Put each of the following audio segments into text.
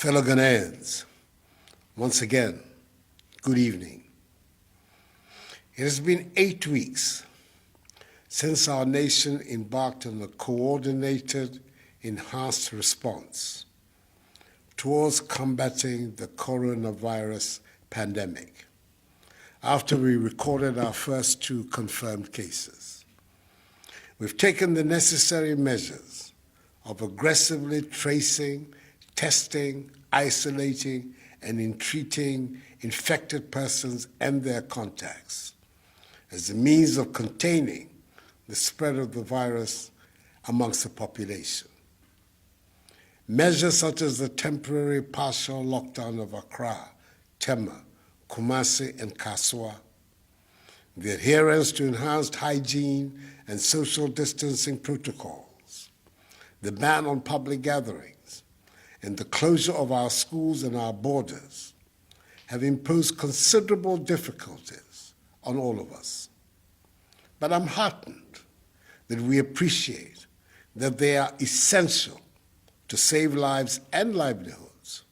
Fellow Ghanaians, once again, good evening. It has been 8 weeks since our nation embarked on a coordinated, enhanced response towards combating the coronavirus pandemic after we recorded our first 2 confirmed cases. We've taken the necessary measures of aggressively tracing, testing, isolating, and entreating infected persons and their contacts as a means of containing the spread of the virus amongst the population. Measures such as the temporary partial lockdown of Accra, Tema, Kumasi, and Kaswa, the adherence to enhanced hygiene and social distancing protocols, the ban on public gatherings, and the closure of our schools and our borders have imposed considerable difficulties on all of us. But I'm heartened that we appreciate that they are essential to save lives and livelihoods,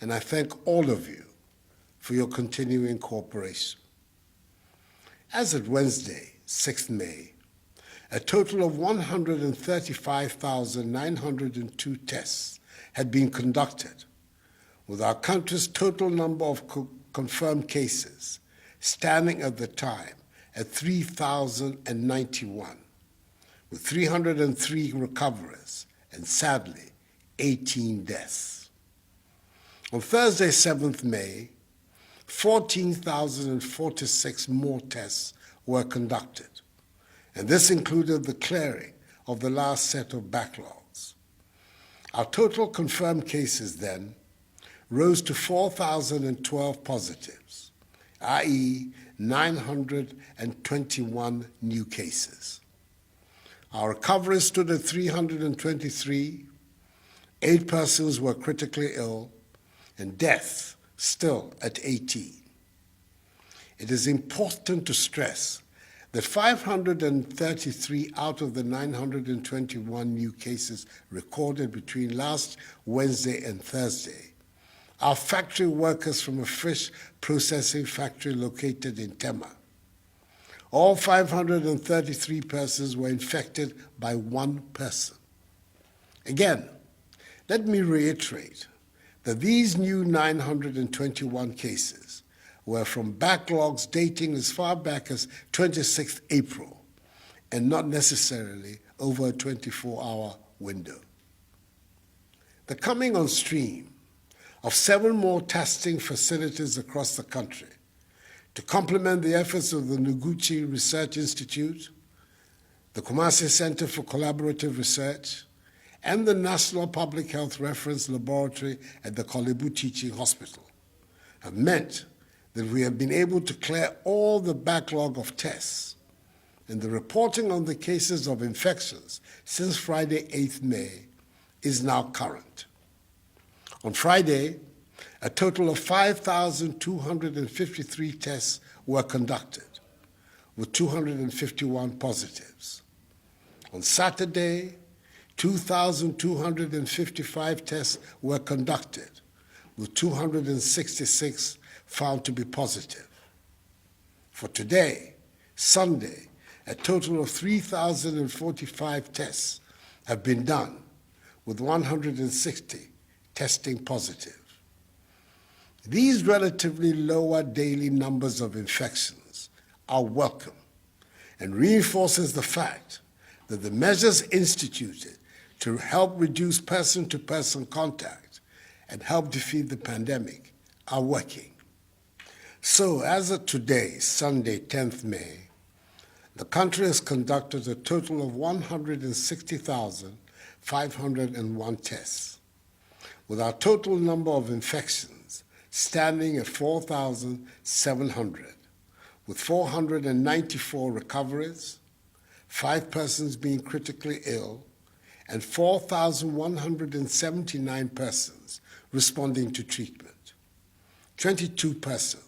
and I thank all of you for your continuing cooperation. As of Wednesday, 6th May, a total of 135,902 tests had been conducted, with our country's total number of confirmed cases standing at the time at 3,091, with 303 recoveries and, sadly, 18 deaths. On Thursday, 7th May, 14,046 more tests were conducted, and this included the clearing of the last set of backlogs. Our total confirmed cases then rose to 4,012 positives, i.e. 921 new cases. Our recoveries stood at 323, 8 persons were critically ill, and deaths still at 18. It is important to stress that 533 out of the 921 new cases recorded between last Wednesday and Thursday are factory workers from a fish processing factory located in Tema. All 533 persons were infected by 1 person. Again, let me reiterate that these new 921 cases were from backlogs dating as far back as 26th April and not necessarily over a 24-hour window. The coming on stream of 7 more testing facilities across the country to complement the efforts of the Noguchi Research Institute, the Kumasi Center for Collaborative Research, and the National Public Health Reference Laboratory at the Kolebu Teaching Hospital have meant that we have been able to clear all the backlog of tests, and the reporting on the cases of infections since Friday, 8th May, is now current. On Friday, a total of 5,253 tests were conducted, with 251 positives. On Saturday, 2,255 tests were conducted, with 266 found to be positive. For today, Sunday, a total of 3,045 tests have been done, with 160 testing positive. These relatively lower daily numbers of infections are welcome and reinforces the fact that the measures instituted to help reduce person-to-person contact and help defeat the pandemic are working. So, as of today, Sunday, 10th May, the country has conducted a total of 160,501 tests, with our total number of infections standing at 4,700, with 494 recoveries, 5 persons being critically ill, and 4,179 persons responding to treatment. 22 persons,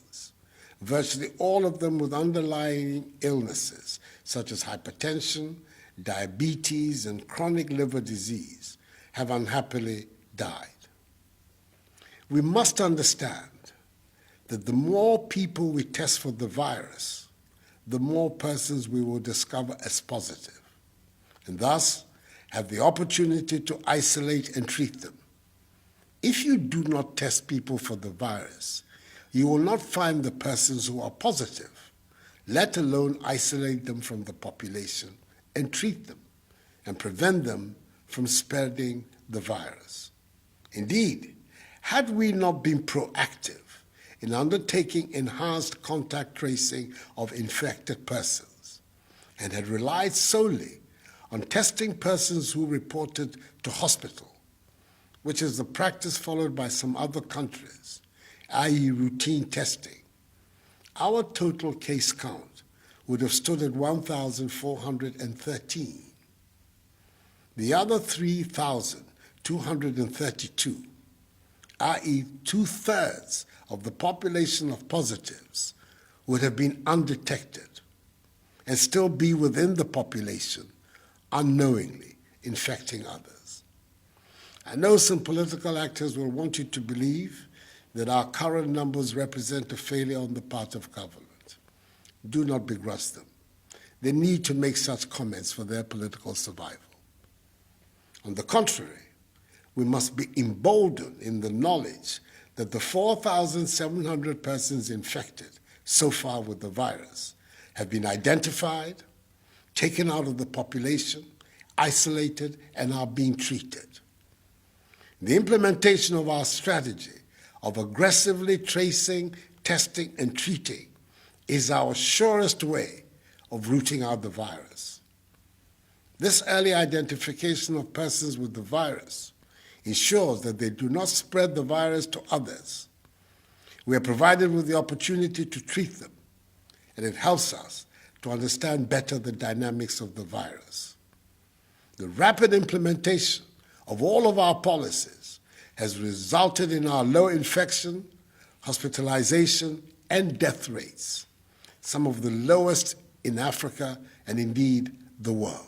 virtually all of them with underlying illnesses such as hypertension, diabetes, and chronic liver disease, have unhappily died. We must understand that the more people we test for the virus, the more persons we will discover as positive, and thus have the opportunity to isolate and treat them. If you do not test people for the virus, you will not find the persons who are positive, let alone isolate them from the population and treat them and prevent them from spreading the virus. Indeed, had we not been proactive in undertaking enhanced contact tracing of infected persons and had relied solely on testing persons who reported to hospital, which is the practice followed by some other countries, i.e. routine testing, our total case count would have stood at 1,413. The other 3,232, i.e. two-thirds of the population of positives, would have been undetected and still be within the population, unknowingly infecting others. I know some political actors will want you to believe that our current numbers represent a failure on the part of government. Do not begrudge them. They need to make such comments for their political survival. On the contrary, we must be emboldened in the knowledge that the 4,700 persons infected so far with the virus have been identified, taken out of the population, isolated, and are being treated. The implementation of our strategy of aggressively tracing, testing, and treating is our surest way of rooting out the virus. This early identification of persons with the virus ensures that they do not spread the virus to others. We are provided with the opportunity to treat them, and it helps us to understand better the dynamics of the virus. The rapid implementation of all of our policies has resulted in our low infection, hospitalization, and death rates, some of the lowest in Africa and indeed the world.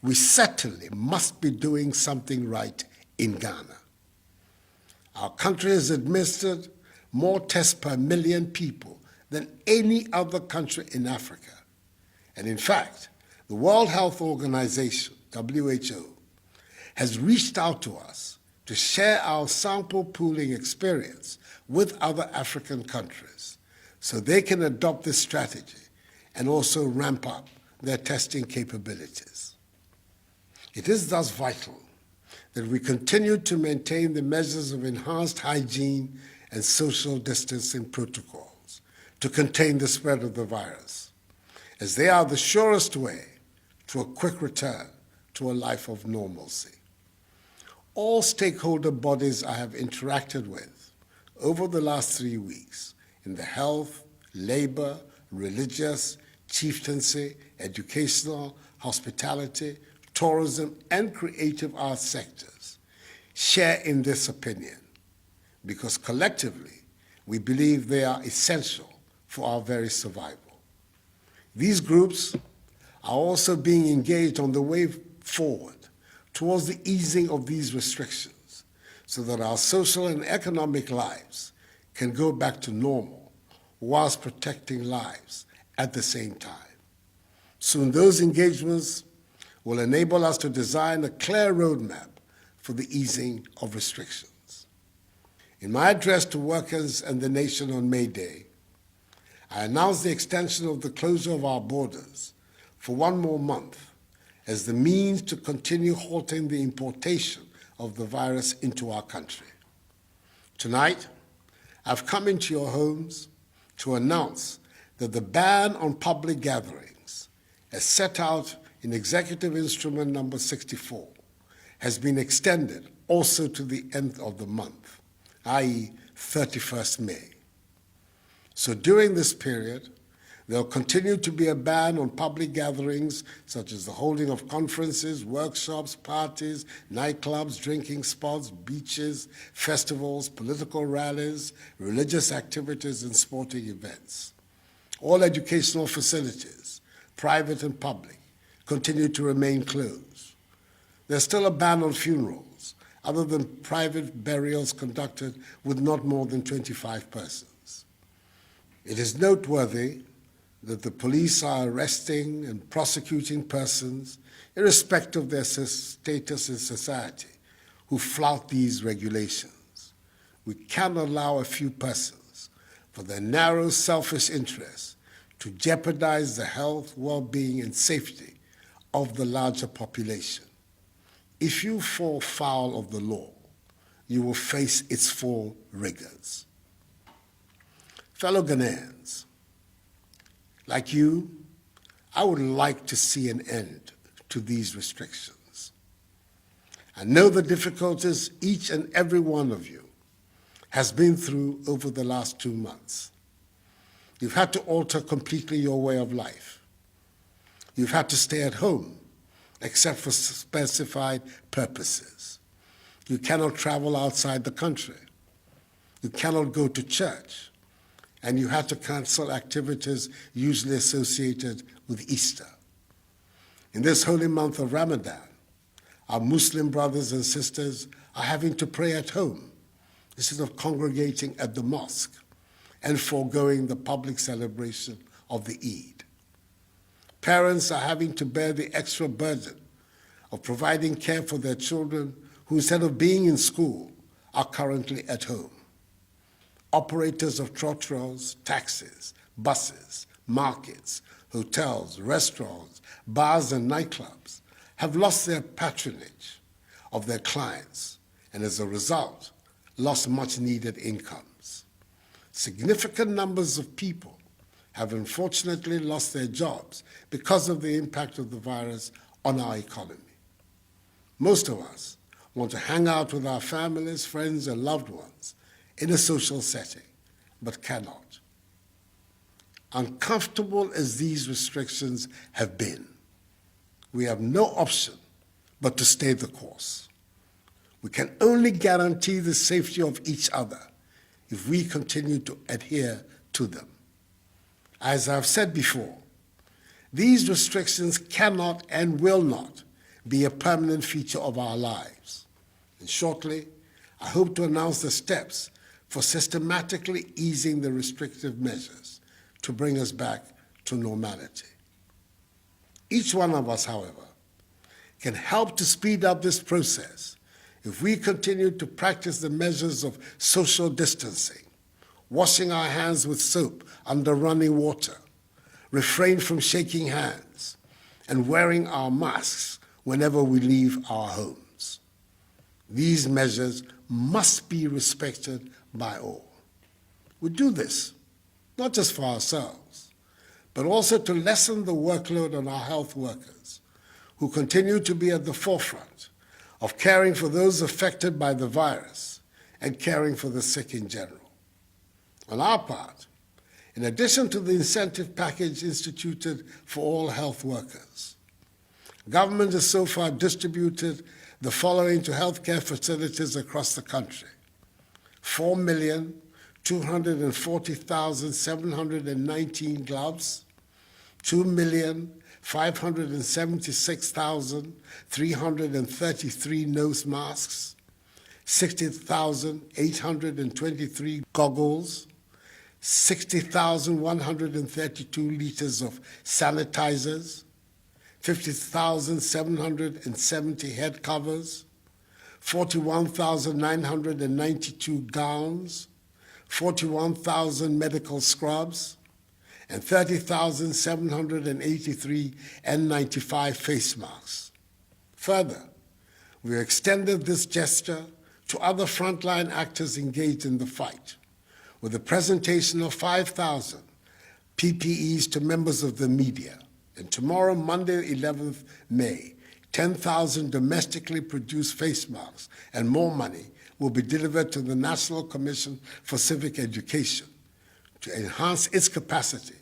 We certainly must be doing something right in Ghana. Our country has administered more tests per million people than any other country in Africa. And in fact, the World Health Organization, WHO, has reached out to us to share our sample pooling experience with other African countries so they can adopt this strategy and also ramp up their testing capabilities. It is thus vital that we continue to maintain the measures of enhanced hygiene and social distancing protocols to contain the spread of the virus, as they are the surest way to a quick return to a life of normalcy. All stakeholder bodies I have interacted with over the last 3 weeks in the health, labor, religious, chieftaincy, educational, hospitality, tourism, and creative arts sectors share in this opinion because collectively we believe they are essential for our very survival. These groups are also being engaged on the way forward towards the easing of these restrictions so that our social and economic lives can go back to normal whilst protecting lives at the same time. Soon those engagements will enable us to design a clear roadmap for the easing of restrictions. In my address to workers and the nation on May Day, I announced the extension of the closure of our borders for 1 more month as the means to continue halting the importation of the virus into our country. Tonight, I've come into your homes to announce that the ban on public gatherings, as set out in Executive Instrument number 64, has been extended also to the end of the month, i.e. 31st May. So during this period, there will continue to be a ban on public gatherings such as the holding of conferences, workshops, parties, nightclubs, drinking spots, beaches, festivals, political rallies, religious activities, and sporting events. All educational facilities, private and public, continue to remain closed. There's still a ban on funerals, other than private burials conducted with not more than 25 persons. It is noteworthy that the police are arresting and prosecuting persons, irrespective of their status in society, who flout these regulations. We cannot allow a few persons, for their narrow, selfish interests, to jeopardize the health, well-being, and safety of the larger population. If you fall foul of the law, you will face its full rigors. Fellow Ghanaians, like you, I would like to see an end to these restrictions. I know the difficulties each and every one of you has been through over the last 2 months. You've had to alter completely your way of life. You've had to stay at home, except for specified purposes. You cannot travel outside the country. You cannot go to church. And you had to cancel activities usually associated with Easter. In this holy month of Ramadan, our Muslim brothers and sisters are having to pray at home instead of congregating at the mosque and foregoing the public celebration of the Eid. Parents are having to bear the extra burden of providing care for their children who, instead of being in school, are currently at home. Operators of trotros, taxis, buses, markets, hotels, restaurants, bars, and nightclubs have lost their patronage of their clients and, as a result, lost much-needed incomes. Significant numbers of people have unfortunately lost their jobs because of the impact of the virus on our economy. Most of us want to hang out with our families, friends, and loved ones in a social setting, but cannot. Uncomfortable as these restrictions have been, we have no option but to stay the course. We can only guarantee the safety of each other if we continue to adhere to them. As I've said before, these restrictions cannot and will not be a permanent feature of our lives. And shortly, I hope to announce the steps for systematically easing the restrictive measures to bring us back to normality. Each one of us, however, can help to speed up this process if we continue to practice the measures of social distancing, washing our hands with soap under running water, refrain from shaking hands, and wearing our masks whenever we leave our homes. These measures must be respected by all. We do this not just for ourselves, but also to lessen the workload on our health workers, who continue to be at the forefront of caring for those affected by the virus and caring for the sick in general. On our part, in addition to the incentive package instituted for all health workers, government has so far distributed the following to healthcare facilities across the country: 4,240,719 gloves, 2,576,333 nose masks, 60,823 goggles, 60,132 liters of sanitizers, 50,770 head covers, 41,992 gowns, 41,000 medical scrubs, and 30,783 N95 face masks. Further, we extended this gesture to other frontline actors engaged in the fight, with the presentation of 5,000 PPEs to members of the media. And tomorrow, Monday, 11th May, 10,000 domestically produced face masks and more money will be delivered to the National Commission for Civic Education to enhance its capacity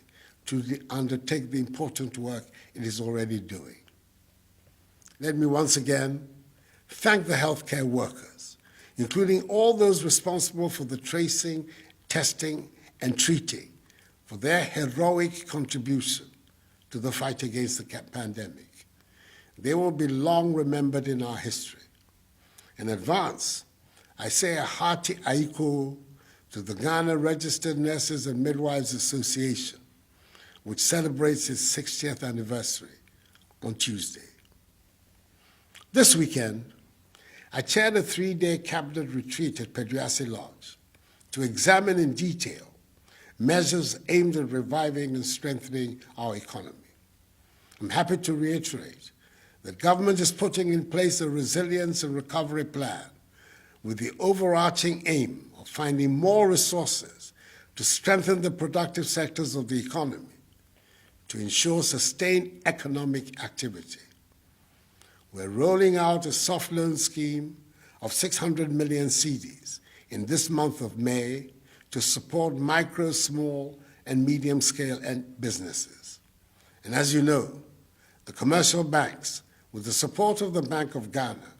to undertake the important work it is already doing. Let me once again thank the healthcare workers, including all those responsible for the tracing, testing, and treating, for their heroic contribution to the fight against the pandemic. They will be long remembered in our history. In advance, I say a hearty aiko to the Ghana Registered Nurses and Midwives Association, which celebrates its 60th anniversary on Tuesday. This weekend, I chaired a 3-day cabinet retreat at Peduase Lodge to examine in detail measures aimed at reviving and strengthening our economy. I'm happy to reiterate that government is putting in place a resilience and recovery plan with the overarching aim of finding more resources to strengthen the productive sectors of the economy to ensure sustained economic activity. We're rolling out a soft loan scheme of 600 million cedis in this month of May to support micro, small, and medium-scale businesses. And as you know, the commercial banks, with the support of the Bank of Ghana,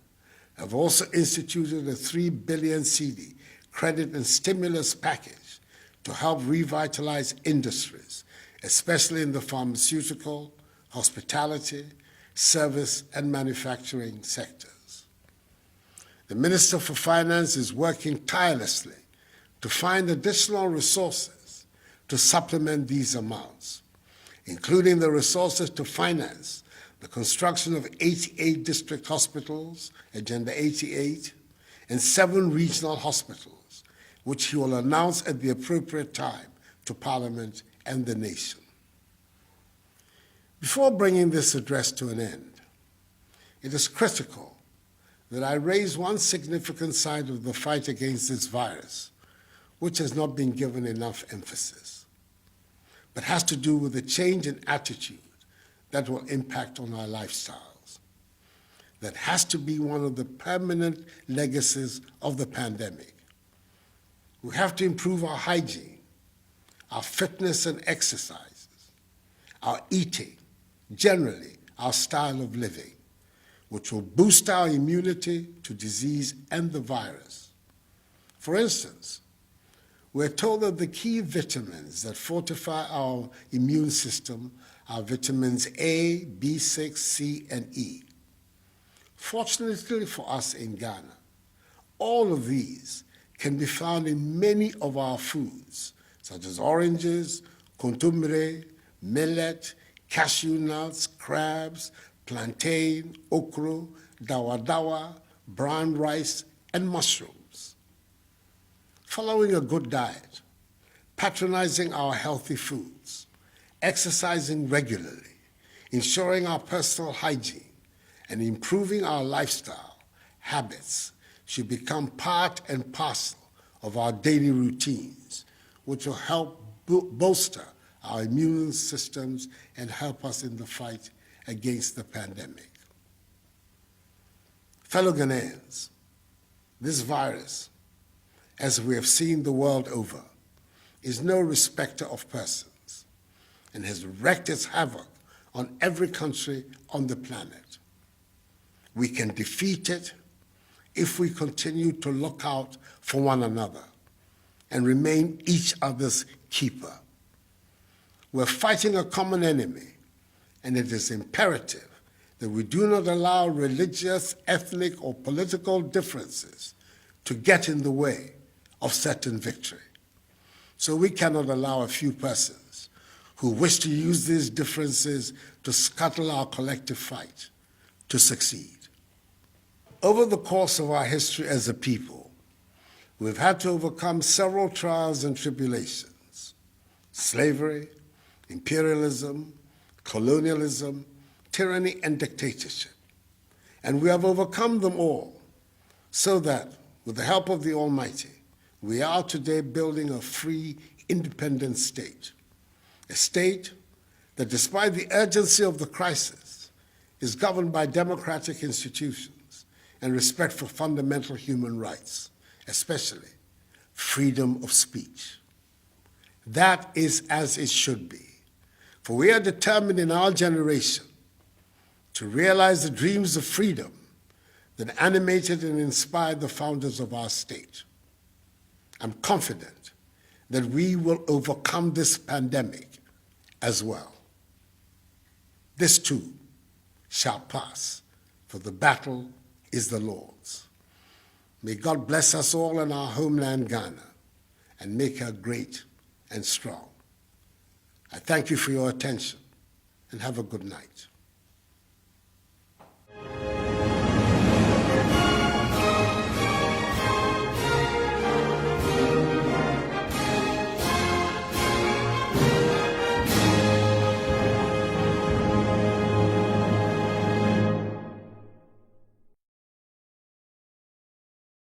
have also instituted a 3 billion cedi credit and stimulus package to help revitalize industries, especially in the pharmaceutical, hospitality, service, and manufacturing sectors. The Minister for Finance is working tirelessly to find additional resources to supplement these amounts, including the resources to finance the construction of 88 district hospitals, Agenda 88, and 7 regional hospitals, which he will announce at the appropriate time to Parliament and the nation. Before bringing this address to an end, it is critical that I raise one significant side of the fight against this virus, which has not been given enough emphasis, but has to do with the change in attitude that will impact on our lifestyles. That has to be one of the permanent legacies of the pandemic. We have to improve our hygiene, our fitness and exercises, our eating, generally our style of living, which will boost our immunity to disease and the virus. For instance, we're told that the key vitamins that fortify our immune system are vitamins A, B6, C, and E. Fortunately for us in Ghana, all of these can be found in many of our foods, such as oranges, kontomire, millet, cashew nuts, crabs, plantain, okra, dawa, brown rice, and mushrooms. Following a good diet, patronizing our healthy foods, exercising regularly, ensuring our personal hygiene, and improving our lifestyle habits should become part and parcel of our daily routines, which will help bolster our immune systems and help us in the fight against the pandemic. Fellow Ghanaians, this virus, as we have seen the world over, is no respecter of persons and has wreaked its havoc on every country on the planet. We can defeat it if we continue to look out for one another and remain each other's keeper. We're fighting a common enemy, and it is imperative that we do not allow religious, ethnic, or political differences to get in the way of certain victory. So we cannot allow a few persons who wish to use these differences to scuttle our collective fight to succeed. Over the course of our history as a people, we've had to overcome several trials and tribulations: slavery, imperialism, colonialism, tyranny, and dictatorship. And we have overcome them all so that, with the help of the Almighty, we are today building a free, independent state, a state that, despite the urgency of the crisis, is governed by democratic institutions and respect for fundamental human rights, especially freedom of speech. That is as it should be, for we are determined in our generation to realize the dreams of freedom that animated and inspired the founders of our state. I'm confident that we will overcome this pandemic as well. This too shall pass, for the battle is the Lord's. May God bless us all in our homeland, Ghana, and make her great and strong. I thank you for your attention, and have a good night.